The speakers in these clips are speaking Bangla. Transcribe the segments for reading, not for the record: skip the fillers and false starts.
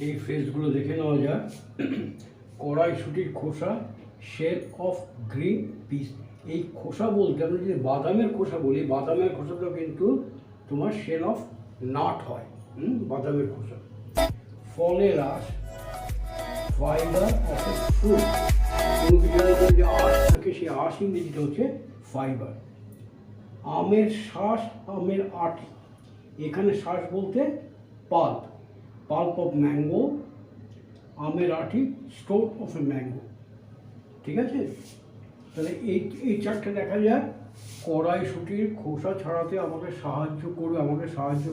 এই ফ্রেজগুলো দেখে নেওয়া যাক। কড়াইশুঁটির খোসা, শেল অফ গ্রিন পিস। এই খোসা বলতে আমরা যদি বাদামের খোসা বলি, বাদামের খোসাটা কিন্তু তোমার শেল অফ নাট হয়, বাদামের খোসা। ফলের আঁশ, ফাইবার অফ এ ফ্রুট। কোনো কিছু যে আঁশ থাকে সেই আঁশ ইংরেজিটা হচ্ছে ফাইবার। আমের শাঁস, আমের আটি। এখানে শাঁস বলতে পাল্প, পাল্প অফ ম্যাঙ্গো। আমের আটি, স্টোর অফ এ ম্যাঙ্গো। ঠিক আছে, তাহলে এই চারটে দেখা যায়। কড়াইশুঁটির খোসা ছাড়াতে আমাকে সাহায্য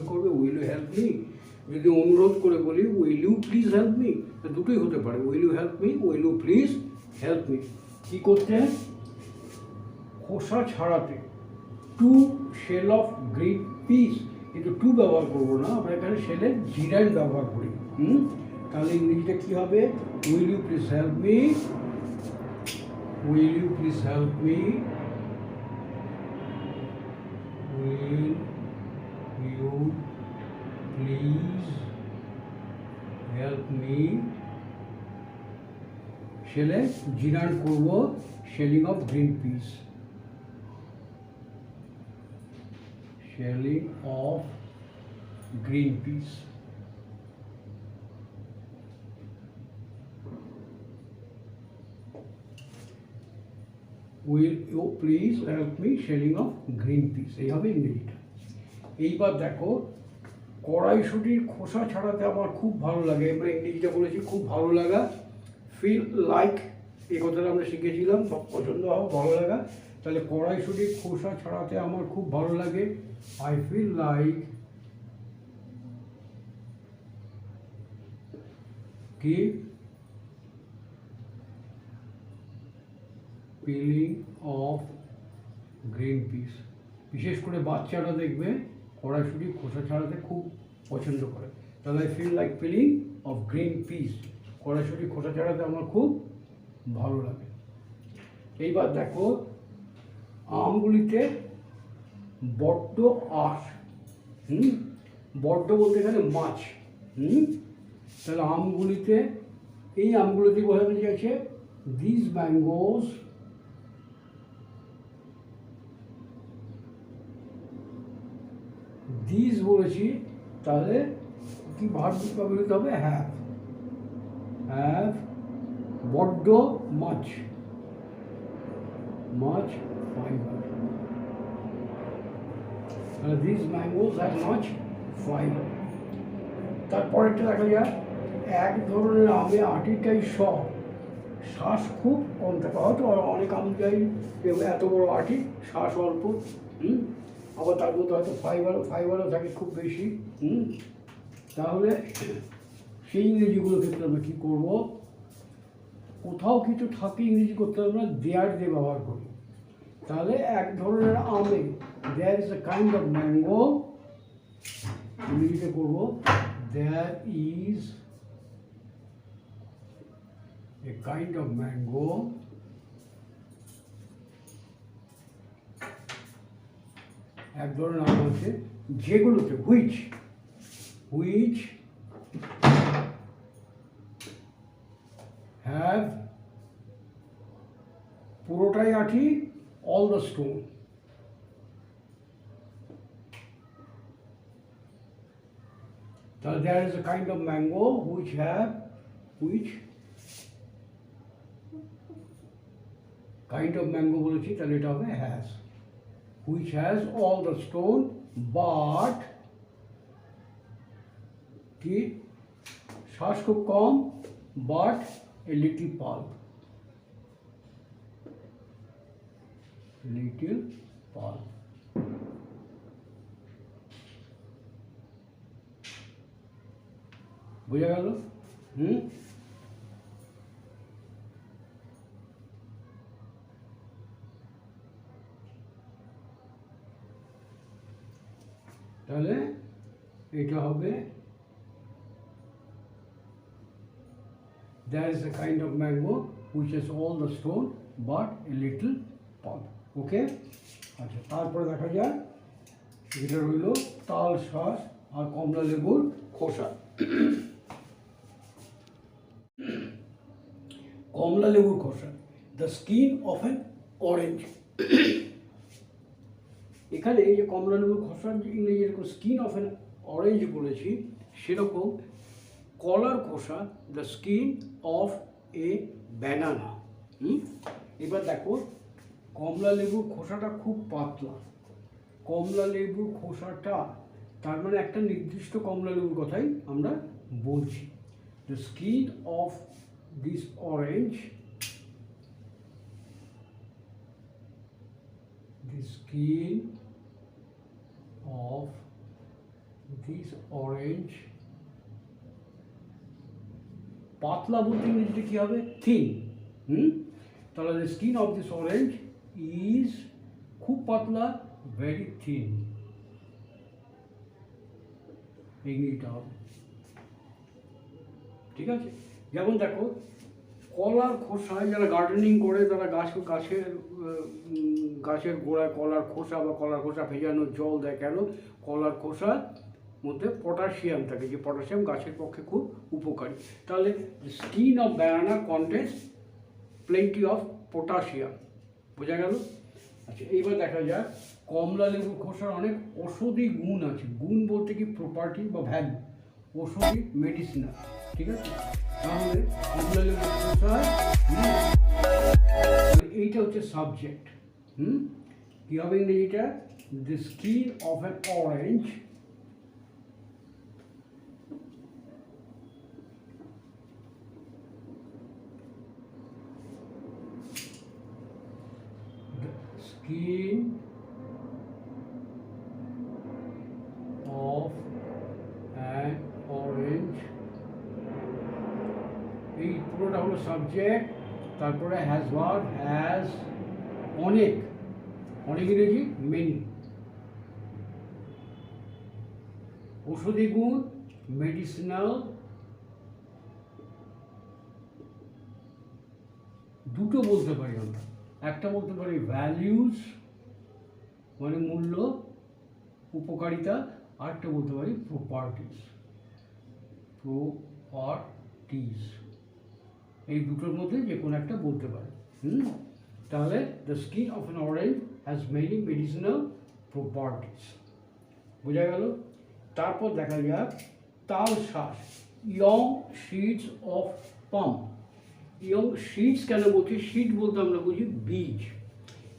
করবে উইল ইউ হেল্প মি। যদি অনুরোধ করে বলি will you please help me, দুটোই হতে পারে, will you help me, will you please help me. কী করতে? খোসা ছাড়াতে। To shell off green peas, কিন্তু টু ব্যবহার করবো না, আমরা এখানে শেলের জিরাইন ব্যবহার করি। তাহলে ইংরেজিটা কী হবে? Will you please help me, will you please help me, will you please help me। শেলে জিরান করব, shelling of green peas, shelling of green peas. Will you please help me, shelling of green peas, এই হবে ইংরেজিটা। এইবার দেখো, কড়াইশুঁটির খোসা ছাড়াতে আমার খুব ভালো লাগে। আমরা ইংরেজিটা বলেছি খুব ভালো লাগা, ফিল লাইক। এই কথাটা আমরা শিখেছিলাম, পছন্দ হওয়া, ভালো লাগা। তাহলে কড়াইশুঁটির খোসা ছাড়াতে আমার খুব ভালো লাগে, আই ফিল লাইক কি পিলিং অফ গ্রিন পিস। বিশেষ করে বাচ্চারা দেখবে কড়াইশুঁটির খোসা ছাড়াতে খুব পছন্দ করে। তাহলে I feel like peeling off green peas, কড়াইশুঁটির খোসা ছাড়াতে আমার খুব ভালো লাগে। এইবার দেখো, আমগুলিতে বড্ড আঁশ। বড্ড বলতে গেলে মাছ। তাহলে আমগুলিতে, এই আমগুলিতে বোঝাতে চাইছে দিস ম্যাঙ্গোস দিস বলেছি, তাহলে কি ভার্ব ব্যবহৃত হবে? হ্যাভ, হ্যাভ বড্ড মাছ, মাছ ফাইবার। তাহলে this mangoes have much fibre. তারপরেরটা দেখা যায়, এক ধরনের আমে আটিটাই শ্বাস খুব কম থাকে। হয়তো অনেক আম যাই এত বড় আটি, শ্বাস অল্প। আবার তার মধ্যে হয়তো ফাইবারও থাকে খুব বেশি। তাহলে সেই ইংরেজিগুলো ক্ষেত্রে আমরা কী করবো? কোথাও কিছু থাকে ইংরেজি করতে আমরা দেয়ার দিয়ে ব্যবহার করি। তাহলে এক ধরনের আমে, there is a kind of mango, ইংরেজিতে করবো there is a kind of mango এক ধরনের আম আছে যেগুলোতে which have পুরোটাই আঠি, all the stone। তাহলে there is a kind of mango which kind of mango বলেছি, তাহলে এটা হবে has, which has all the stone but কি শ্বাস খুব কম, but a little pulp, little pulp। বোঝা গেল? তাহলে এটা হবে there is a kind of mango which has all the stone but a little pulp। ওকে, আচ্ছা, তারপরে দেখা যায় এটা রইল তাল শাঁস আর কমলা লেবুর খোসা। কমলা লেবুর খোসা, the skin of an orange. এখানে এই যে কমলা লেবুর খোসার যে ইংরেজি যেরকম স্কিন অফ অ্যান অরেঞ্জ বলেছি, সেরকম কলার খোসা, the skin of A banana. এবার দেখো, কমলা লেবুর খোসাটা খুব পাতলা। কমলা লেবুর খোসাটা, তার মানে একটা নির্দিষ্ট কমলা লেবুর কথাই আমরা বলছি। The skin of this orange, the skin of this orange, পাতলা বলতে ইংরেজিতে কি হবে? থিন। তাহলে the skin of this orange is খুব পাতলা, very thin, ইংরেজিটা হবে। ঠিক আছে? যেমন দেখো, কলার খোসায় যারা গার্ডেনিং করে তারা গাছের গোড়ায় কলার খোসা বা কলার খোসা ভেজানো জল দেয়। কেন? কলার খোসার মধ্যে পটাশিয়াম থাকে, যে পটাশিয়াম গাছের পক্ষে খুব উপকারী। তাহলে skin of banana contains plenty of potassium. বোঝা গেল? আচ্ছা, এইবার দেখা যাক কমলা লেবুর খোসার অনেক ঔষধি গুণ আছে। গুণ বলতে কি প্রপার্টি বা ভ্যালু, ঔষধি, মেডিসিনাল। ঠিক আছে? তাহলে কমলা লেবুর খোসার এইটা হচ্ছে সাবজেক্ট। কি হবে ইংরেজিটা? The skin of an orange skin of an orange, এই পুরোটা হলো সাবজেক্ট। তারপরে হ্যাজ ভার্ব, হ্যাজ অনেক, অনেক ইংরেজি মেনি, ঔষধি গুণ, মেডিসিনাল, দুটো বলতে পারি আমরা। একটা বলতে পারি ভ্যালিউজ মানে মূল্য, উপকারিতা, আরেকটা বলতে পারি প্রপার্টিস। এই দুটোর মধ্যে যে কোনো একটা বলতে পারি। তাহলে the skin of an orange has many medicinal properties. বোঝা গেল? তারপর দেখা যাক তাল শ্বাস, young seeds of palm. Young seeds কেন বলছি? সিড বলতে আমরা বুঝি বীজ।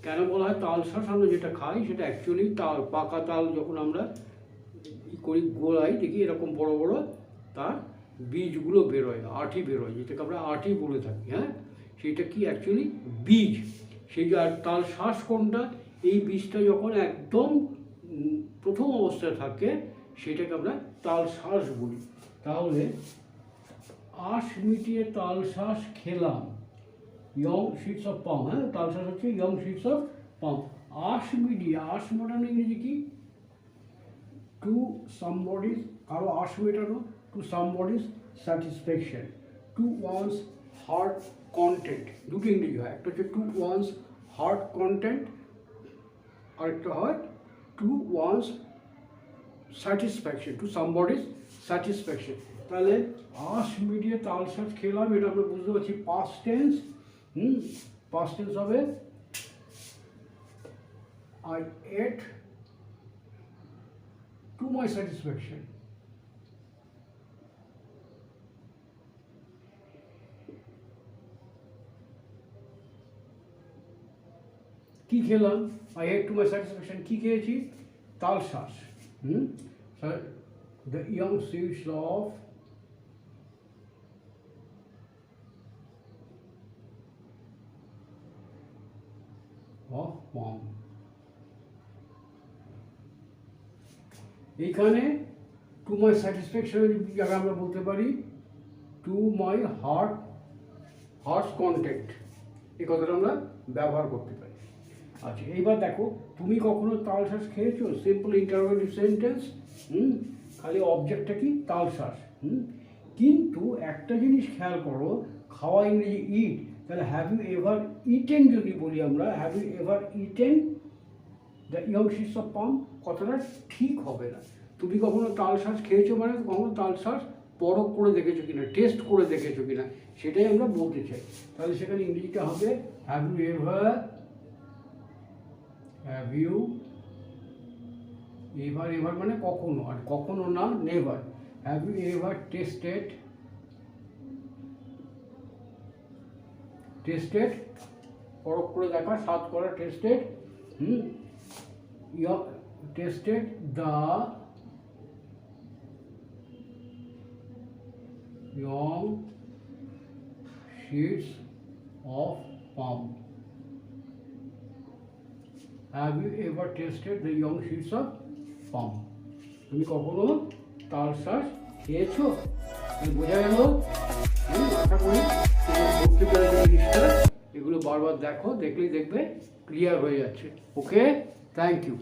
কেন বলা হয় তাল শ্বাস? আমরা যেটা খাই সেটা অ্যাকচুয়ালি তাল, পাকা তাল যখন আমরা করি গোড়াই দেখি এরকম বড় বড় তার বীজগুলো বেরোয়, আঁটি বেরোয়, যেটাকে আমরা আঁটি বলে থাকি। সেটা কি অ্যাকচুয়ালি বীজ। সেই আর তাল শ্বাস কোনটা? এই বীজটা যখন একদম প্রথম অবস্থায় থাকে সেটাকে আমরা তাল শ্বাস বলি। তাহলে আঁশ মিটিয়ে তাল শ্বাস খেলাম, ইয়ং সিডস অফ পাম। তাল শ্বাস হচ্ছে ইয়ং সিডস অফ পাম। আঁশ মিটিয়ে, আঁশ মেটানো ইংরেজি কি? টু সামবডিজ, কারো আঁশ মেটানো, to somebody's satisfaction, to one's heart content. দুটো ইংরেজি হয়, একটা হচ্ছে টু ওয়ান্স হার্ট কন্টেন্ট, আরেকটা হয় to one's satisfaction, to somebody's satisfaction. তাহলে আঁশ মিডিয়ে তাল শ্বাস খেলাম, এটা আমরা বুঝতে পারছি পাস্ট টেন্স। পাস্ট টেন্স হবে I ate to my satisfaction. কি খেলাম? I ate to my satisfaction. কি খেয়েছি? তাল শ্বাস। দ্য ইয়ং সিডস অফ পাম। এইখানে টু মাই স্যাটিসফ্যাকশনের জায়গায় আমরা বলতে পারি টু মাই হার্ট কন্টেক্ট, এই কথাটা আমরা ব্যবহার করতে পারি। আচ্ছা, এইবার দেখো, তুমি কখনো তাল শ্বাস খেয়েছো? Simple interrogative sentence. খালি অবজেক্টটা কি? তাল শ্বাস। কিন্তু একটা জিনিস খেয়াল করো, খাওয়া ইংরেজি ইট। তাহলে হ্যাভ ইউ এভার ইটেন যদি বলি আমরা, have you ever eaten the young seeds of palm, কথাটা ঠিক হবে না। তুমি কখনো তাল শ্বাস খেয়েছো মানে কখনো তাল শ্বাস পরখ করে দেখেছো কিনা, টেস্ট করে দেখেছো কিনা, সেটাই আমরা বলতে চাই। তাহলে সেখানে ইংরেজিটা হবে হ্যাভ ইউ এভার, এভার মানে কখনো, আর কখনো না never. Have you ever tasted পরখ করে দেখা, স্বাদ করা, tasted tasted the young shoots of palm. Have you ever tasted the young shoots of palm? তুমি কখনো তাল শাঁস খেয়েছো? বোঝা গেল? আশা করি করতে পারবে জিনিসটা। এগুলো বারবার দেখো, দেখলেই দেখবে ক্লিয়ার হয়ে যাচ্ছে। ওকে, থ্যাংক ইউ।